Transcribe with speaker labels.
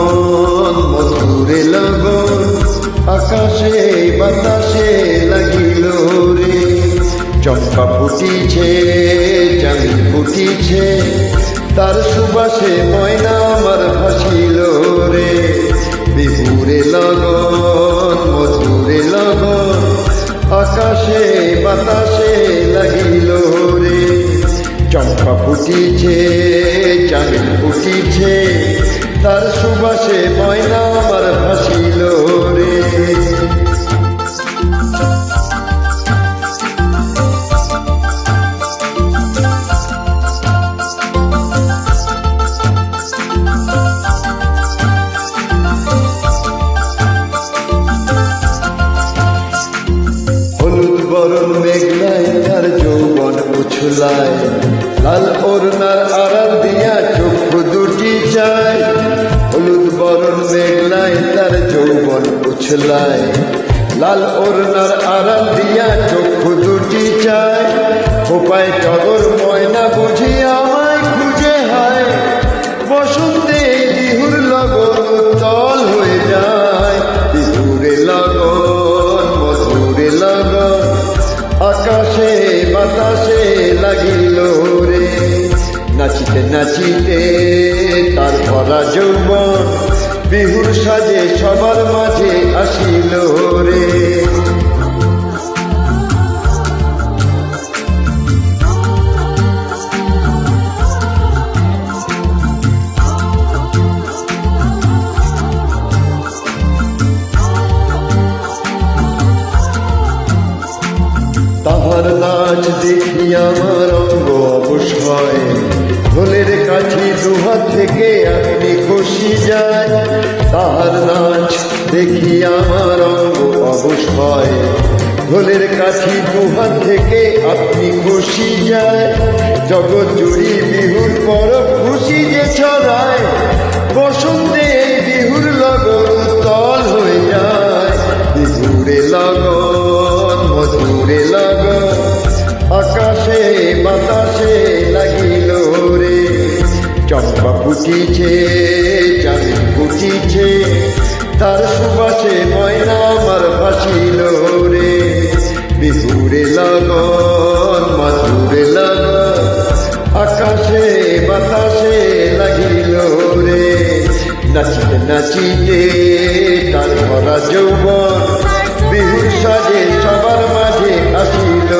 Speaker 1: লগন মধুরে লগন আকাশে বাতাসে লাগিল রে। চম্পা ফুটিছে চাঁদ ফুটিছে তার সুবাসে ময়না আমার ভাসিল রে। বিহুরে লগন মধুরে লগন আকাশে বাতাসে লাগিল রে। চম্পা ফুটিছে চাঁদ ফুটিছে তার সুবাসে ময়না আমার ভাসিল রে। হলুদ বরণ মেঘলায় তার যৌবন উছলায়, লাল ওড়নার আড়াল দিয়া চক্ষু দুটি চায়। হলুদ বরণ মেঘলায় তার যৌবন উছলায়, লাল ওড়নার আড়াল দিয়া চক্ষু দুটি চায়। খোপায় টগর ময়না বুঝি আমায় খুঁজে হায়, বসন্তে বিহুর লগন উত্তল হয়ে যায়। বিহুরে লগন মধুরে লগন আকাশে বাতাসে লাগিল রে। নাচিতে নাচিতে তার ভরা যৌবন বিহুর সাজে সবার মাঝে আসিল রে। তাহার নাচ দেখি আমার অঙ্গ অবশ হয়, ঢোলের কাঠি দুহাত থেকে আপনি খসি যায়। তাহার নাচ দেখি আমার অঙ্গ অবশ হয়, ঢোলের কাঠি দুহাত থেকে আপনি খসি যায়। জগৎ জুড়ি বিহুর পরব খুশি যে ছড়ায়, বসন্তে বিহুর লগন উত্তল হয়ে যায়। বিহুরে লগন মধুরে লগন আকাশে বাতাসে লাগিল রে। চম্পা ফুটিছে চাঁদ ফুটিছে তার সুবাসে ময়না আমার ভাসিল রে। বিহুরে লগন মধুরে লগন আকাশে বাতাসে লাগিল রে। নাচিতে নাচিতে তার ভরা যৌবন বিহুর সাজে সবার মাঝে আসিল